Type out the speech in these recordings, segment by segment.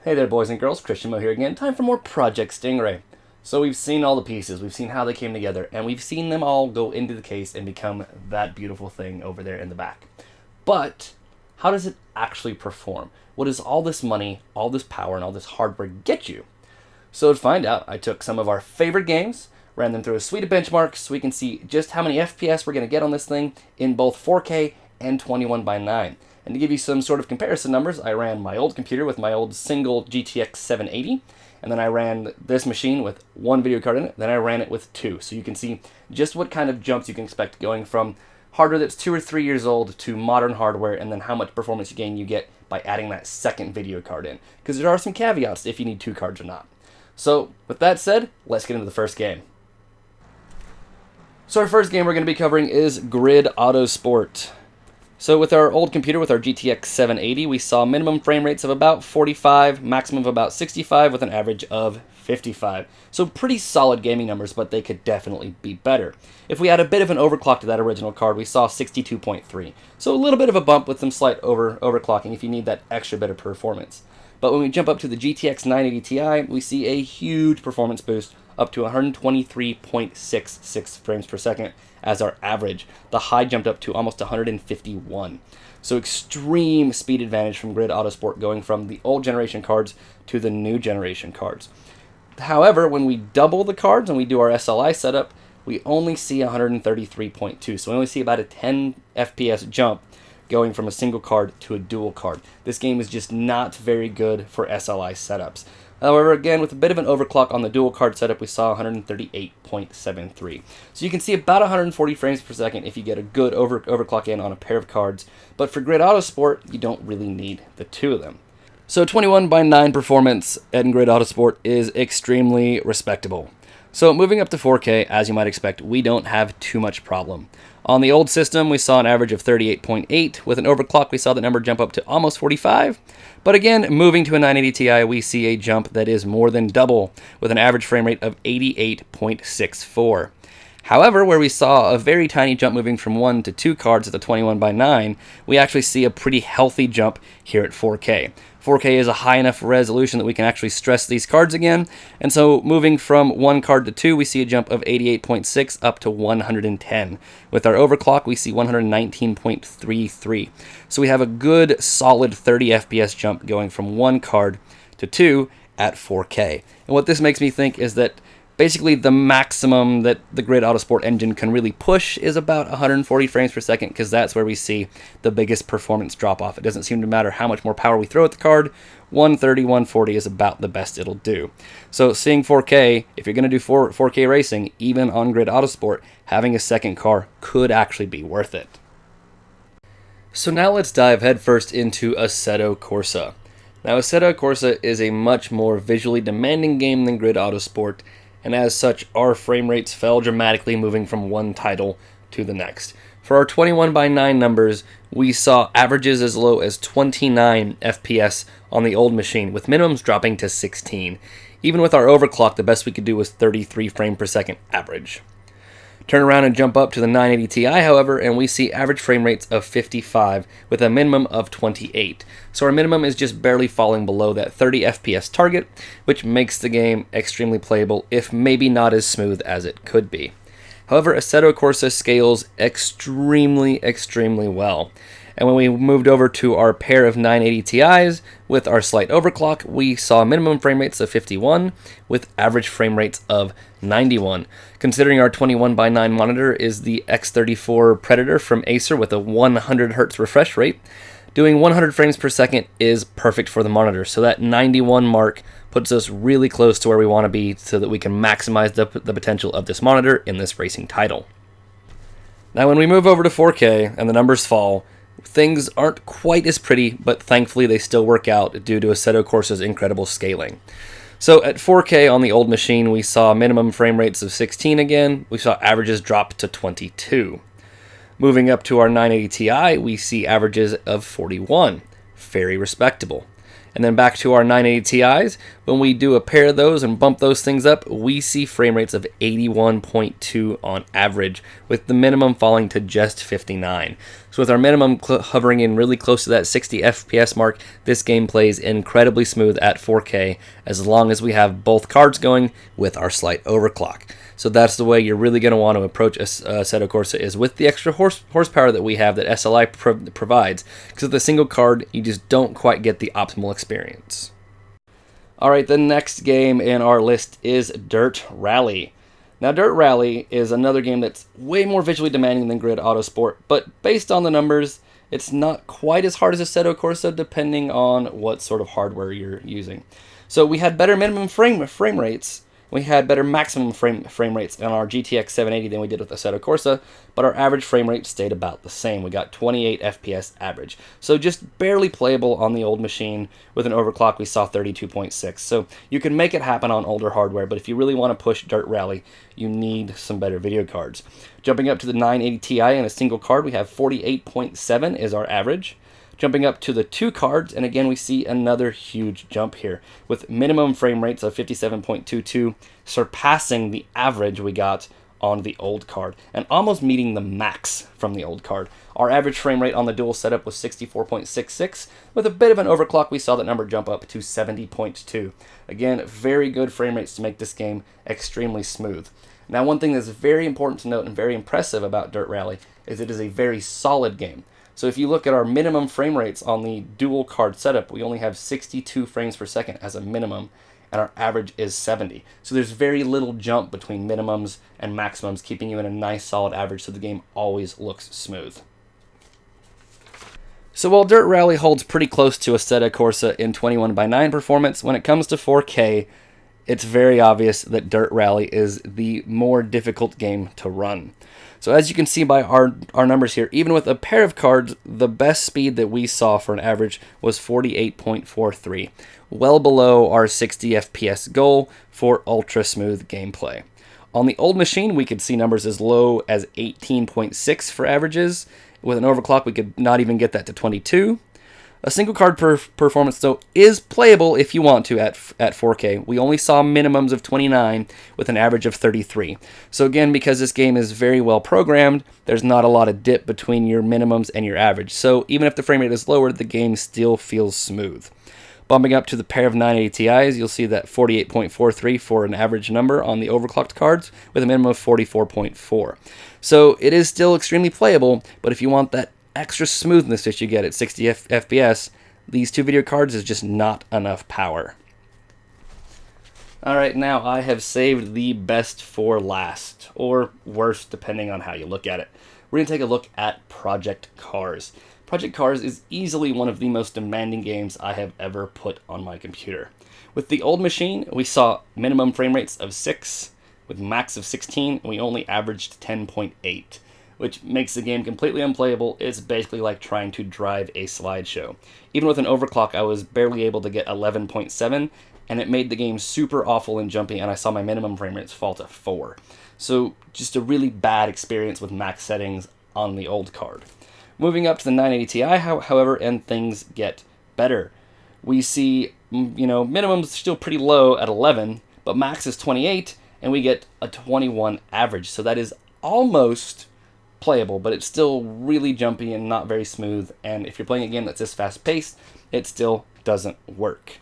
Hey there boys and girls, Christian Mo here again. Time for more Project Stingray. So we've seen all the pieces, we've seen how they came together, and we've seen them all go into the case and become that beautiful thing over there in the back. But how does it actually perform? What does all this money, all this power, and all this hardware get you? So to find out, I took some of our favorite games, ran them through a suite of benchmarks so we can see just how many FPS we're going to get on this thing in both 4K and 21:9. And to give you some sort of comparison numbers, I ran my old computer with my old single GTX 780, and then I ran this machine with one video card in it, then I ran it with two. So you can see just what kind of jumps you can expect going from hardware that's 2 or 3 years old to modern hardware, and then how much performance gain you get by adding that second video card in. Because there are some caveats if you need two cards or not. So with that said, let's get into the first game. So our first game we're going to be covering is Grid Autosport. So with our old computer, with our GTX 780, we saw minimum frame rates of about 45, maximum of about 65, with an average of 55. So pretty solid gaming numbers, but they could definitely be better. If we add a bit of an overclock to that original card, we saw 62.3. So a little bit of a bump with some slight overclocking if you need that extra bit of performance. But when we jump up to the GTX 980 Ti, we see a huge performance boost up to 123.66 frames per second as our average. The high jumped up to almost 151. So extreme speed advantage from Grid Autosport going from the old generation cards to the new generation cards. However, when we double the cards and we do our SLI setup, we only see 133.2. So we only see about a 10 FPS jump going from a single card to a dual card. This game is just not very good for SLI setups. However, again, with a bit of an overclock on the dual card setup, we saw 138.73. So you can see about 140 frames per second if you get a good overclock in on a pair of cards. But for Grid Autosport, you don't really need the two of them. So 21:9 performance in Grid Autosport is extremely respectable. So moving up to 4K, as you might expect, we don't have too much problem. On the old system, we saw an average of 38.8. With an overclock, we saw the number jump up to almost 45. But again, moving to a 980 Ti, we see a jump that is more than double, with an average frame rate of 88.64. However, where we saw a very tiny jump moving from 1 to 2 cards at the 21:9, we actually see a pretty healthy jump here at 4K. 4K is a high enough resolution that we can actually stress these cards again, and so moving from 1 card to 2, we see a jump of 88.6 up to 110. With our overclock, we see 119.33. So we have a good, solid 30 FPS jump going from 1 card to 2 at 4K. And what this makes me think is that basically the maximum that the Grid Autosport engine can really push is about 140 frames per second, because that's where we see the biggest performance drop off. It doesn't seem to matter how much more power we throw at the card. 130, 140 is about the best it'll do. So seeing 4K, if you're going to do 4K racing, even on Grid Autosport, having a second car could actually be worth it. So now let's dive headfirst into Assetto Corsa. Now Assetto Corsa is a much more visually demanding game than Grid Autosport, and as such, our frame rates fell dramatically moving from one title to the next. For our 21:9 numbers, we saw averages as low as 29 FPS on the old machine, with minimums dropping to 16. Even with our overclock, the best we could do was 33 frames per second average. Turn around and jump up to the 980 Ti, however, and we see average frame rates of 55 with a minimum of 28. So our minimum is just barely falling below that 30 FPS target, which makes the game extremely playable, if maybe not as smooth as it could be. However, Assetto Corsa scales extremely well. And when we moved over to our pair of 980 Ti's with our slight overclock, we saw minimum frame rates of 51 with average frame rates of 91. Considering our 21:9 monitor is the X34 Predator from Acer with a 100 Hz refresh rate, doing 100 frames per second is perfect for the monitor. So that 91 mark puts us really close to where we want to be so that we can maximize the potential of this monitor in this racing title. Now when we move over to 4K and the numbers fall, things aren't quite as pretty, but thankfully they still work out due to Assetto Corsa's incredible scaling. So at 4K on the old machine, we saw minimum frame rates of 16 again. We saw averages drop to 22. Moving up to our 980 Ti, we see averages of 41. Very respectable. And then back to our 980 Ti's, when we do a pair of those and bump those things up, we see frame rates of 81.2 on average, with the minimum falling to just 59. So with our minimum hovering in really close to that 60 FPS mark, this game plays incredibly smooth at 4K as long as we have both cards going with our slight overclock. So that's the way you're really going to want to approach Assetto Corsa, is with the extra horsepower that we have that SLI provides, because with a single card you just don't quite get the optimal experience. Alright, the next game in our list is Dirt Rally. Now, Dirt Rally is another game that's way more visually demanding than Grid Autosport, but based on the numbers, it's not quite as hard as Assetto Corsa, depending on what sort of hardware you're using. So we had better minimum frame rates. We had better maximum frame rates on our GTX 780 than we did with Assetto Corsa, but our average frame rate stayed about the same. We got 28 FPS average. So just barely playable on the old machine. With an overclock, we saw 32.6. So you can make it happen on older hardware, but if you really want to push Dirt Rally, you need some better video cards. Jumping up to the 980 Ti in a single card, we have 48.7 is our average. Jumping up to the two cards, and again we see another huge jump here, with minimum frame rates of 57.22, surpassing the average we got on the old card, and almost meeting the max from the old card. Our average frame rate on the dual setup was 64.66. With a bit of an overclock, we saw that number jump up to 70.2. Again, very good frame rates to make this game extremely smooth. Now, one thing that's very important to note and very impressive about Dirt Rally is it is a very solid game. So if you look at our minimum frame rates on the dual card setup, we only have 62 frames per second as a minimum, and our average is 70. So there's very little jump between minimums and maximums, keeping you in a nice solid average, so the game always looks smooth. So while Dirt Rally holds pretty close to Assetto Corsa in 21:9 performance, when it comes to 4K, it's very obvious that Dirt Rally is the more difficult game to run. So as you can see by our numbers here, even with a pair of cards, the best speed that we saw for an average was 48.43, well below our 60 FPS goal for ultra smooth gameplay. On the old machine, we could see numbers as low as 18.6 for averages. With an overclock, we could not even get that to 22. A single card performance, though, is playable if you want to at 4K. We only saw minimums of 29 with an average of 33. So again, because this game is very well programmed, there's not a lot of dip between your minimums and your average. So even if the frame rate is lower, the game still feels smooth. Bumping up to the pair of 980 Ti's, you'll see that 48.43 for an average number on the overclocked cards with a minimum of 44.4. So it is still extremely playable, but if you want that extra smoothness that you get at 60 FPS, these two video cards is just not enough power. Alright, now I have saved the best for last, or worst, depending on how you look at it. We're going to take a look at Project Cars. Project Cars is easily one of the most demanding games I have ever put on my computer. With the old machine, we saw minimum frame rates of 6, with max of 16, and we only averaged 10.8. Which makes the game completely unplayable. It's basically like trying to drive a slideshow. Even with an overclock, I was barely able to get 11.7, and it made the game super awful and jumpy, and I saw my minimum frame rates fall to 4. So just a really bad experience with max settings on the old card. Moving up to the 980 Ti, however, and things get better. We see, minimums still pretty low at 11, but max is 28, and we get a 21 average. So that is almost playable, but it's still really jumpy and not very smooth, and if you're playing a game that's this fast paced, it still doesn't work.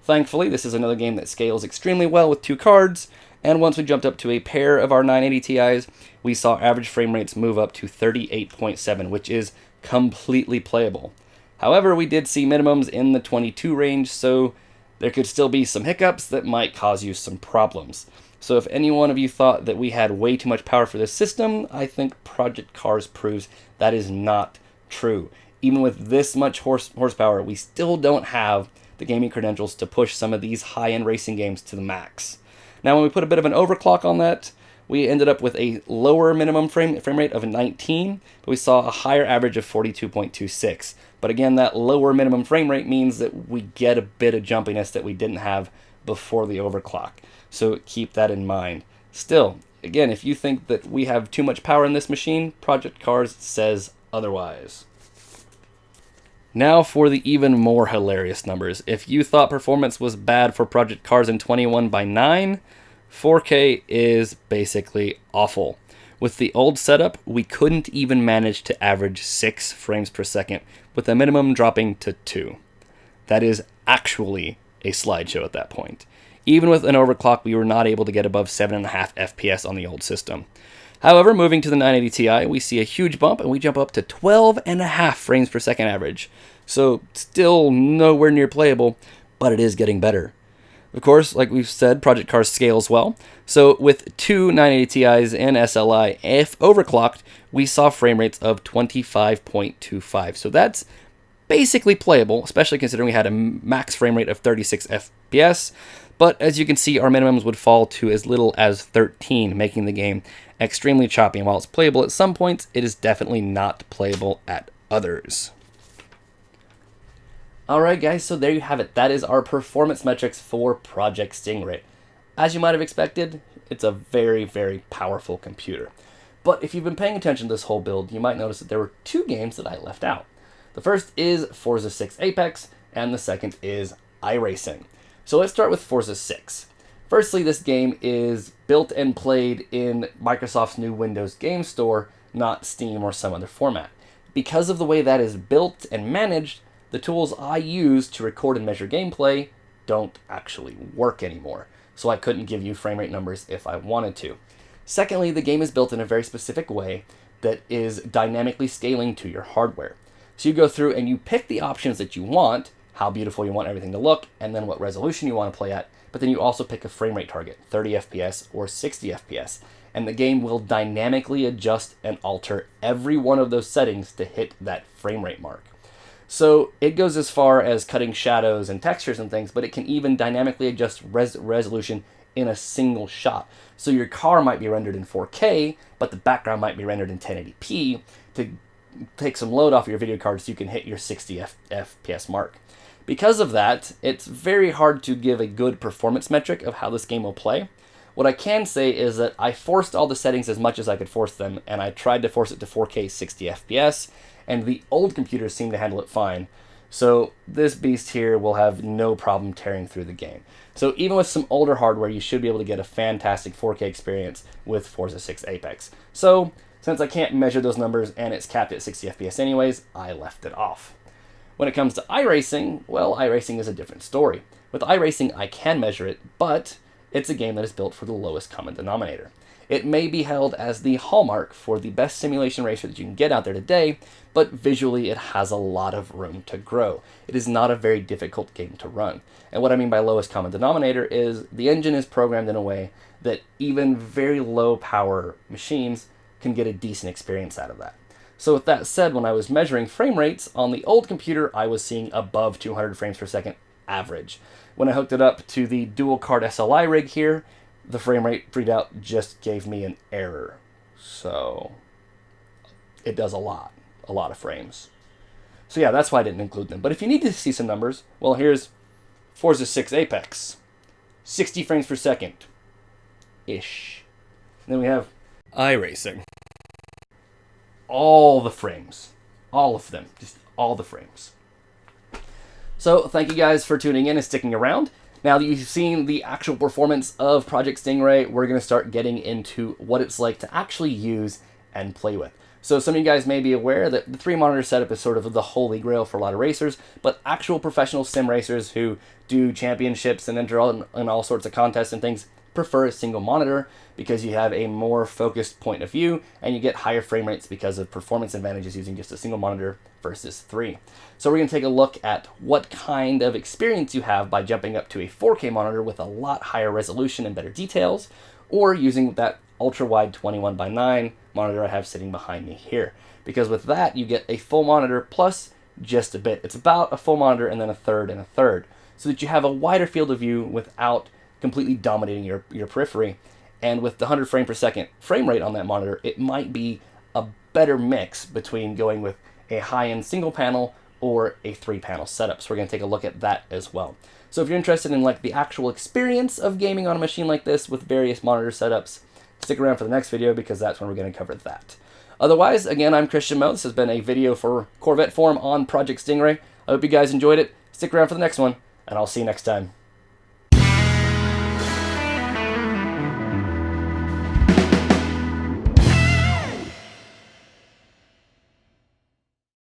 Thankfully, this is another game that scales extremely well with two cards, and once we jumped up to a pair of our 980 Ti's, we saw average frame rates move up to 38.7, which is completely playable. However, we did see minimums in the 22 range, so there could still be some hiccups that might cause you some problems. So if any one of you thought that we had way too much power for this system, I think Project Cars proves that is not true. Even with this much horsepower, we still don't have the gaming credentials to push some of these high-end racing games to the max. Now, when we put a bit of an overclock on that, we ended up with a lower minimum frame rate of 19, but we saw a higher average of 42.26. But again, that lower minimum frame rate means that we get a bit of jumpiness that we didn't have before the overclock. So keep that in mind. Still, again, if you think that we have too much power in this machine, Project Cars says otherwise. Now for the even more hilarious numbers. If you thought performance was bad for Project Cars in 21:9, 4K is basically awful. With the old setup, we couldn't even manage to average 6 frames per second, with the minimum dropping to 2. That is actually a slideshow at that point. Even with an overclock, we were not able to get above 7.5 FPS on the old system. However, moving to the 980 Ti, we see a huge bump and we jump up to 12.5 frames per second average. So still nowhere near playable, but it is getting better. Of course, like we've said, Project Cars scales well. So with two 980 Ti's and SLI, if overclocked, we saw frame rates of 25.25. So that's basically playable, especially considering we had a max frame rate of 36 FPS. But as you can see, our minimums would fall to as little as 13, making the game extremely choppy. And while it's playable at some points, it is definitely not playable at others. Alright guys, so there you have it. That is our performance metrics for Project Stingray. As you might have expected, it's a very, very powerful computer. But if you've been paying attention to this whole build, you might notice that there were two games that I left out. The first is Forza 6 Apex, and the second is iRacing. So let's start with Forza 6. Firstly, this game is built and played in Microsoft's new Windows Game Store, not Steam or some other format. Because of the way that is built and managed, the tools I use to record and measure gameplay don't actually work anymore, so I couldn't give you frame rate numbers if I wanted to. Secondly, the game is built in a very specific way that is dynamically scaling to your hardware. So you go through and you pick the options that you want, how beautiful you want everything to look, and then what resolution you want to play at, but then you also pick a frame rate target, 30 FPS or 60 FPS, and the game will dynamically adjust and alter every one of those settings to hit that frame rate mark. So it goes as far as cutting shadows and textures and things, but it can even dynamically adjust resolution in a single shot. So your car might be rendered in 4K, but the background might be rendered in 1080p to take some load off your video card so you can hit your 60 FPS mark. Because of that, it's very hard to give a good performance metric of how this game will play. What I can say is that I forced all the settings as much as I could force them, and I tried to force it to 4K 60 FPS, and the old computers seem to handle it fine. So this beast here will have no problem tearing through the game. So even with some older hardware, you should be able to get a fantastic 4K experience with Forza 6 Apex. So since I can't measure those numbers and it's capped at 60 FPS anyways, I left it off. When it comes to iRacing, well, iRacing is a different story. With iRacing, I can measure it, but it's a game that is built for the lowest common denominator. It may be held as the hallmark for the best simulation racer that you can get out there today, but visually it has a lot of room to grow. It is not a very difficult game to run. And what I mean by lowest common denominator is the engine is programmed in a way that even very low power machines can get a decent experience out of that. So with that said, when I was measuring frame rates on the old computer, I was seeing above 200 frames per second average. When I hooked it up to the dual card SLI rig here, the frame rate readout just gave me an error. So it does a lot of frames. So yeah, that's why I didn't include them. But if you need to see some numbers, well, here's Forza 6 Apex. 60 frames per second. Ish. And then we have iRacing. All the frames. All of them. Just all the frames. So thank you guys for tuning in and sticking around. Now that you've seen the actual performance of Project Stingray, we're going to start getting into what it's like to actually use and play with. So some of you guys may be aware that the 3-monitor setup is sort of the holy grail for a lot of racers, but actual professional sim racers who do championships and enter in all sorts of contests and things prefer a single monitor because you have a more focused point of view and you get higher frame rates because of performance advantages using just a single monitor versus 3. So we're going to take a look at what kind of experience you have by jumping up to a 4K monitor with a lot higher resolution and better details, or using that ultra-wide 21:9 monitor I have sitting behind me here. Because with that, you get a full monitor plus just a bit. It's about a full monitor and then a third and a third, so that you have a wider field of view without completely dominating your periphery. And with the 100 frame per second frame rate on that monitor, it might be a better mix between going with a high-end single panel or a 3-panel setup. So we're going to take a look at that as well. So if you're interested in like the actual experience of gaming on a machine like this with various monitor setups, stick around for the next video because that's when we're going to cover that. Otherwise, again, I'm Christian Mo. This has been a video for Corvette Forum on Project Stingray. I hope you guys enjoyed it. Stick around for the next one, and I'll see you next time.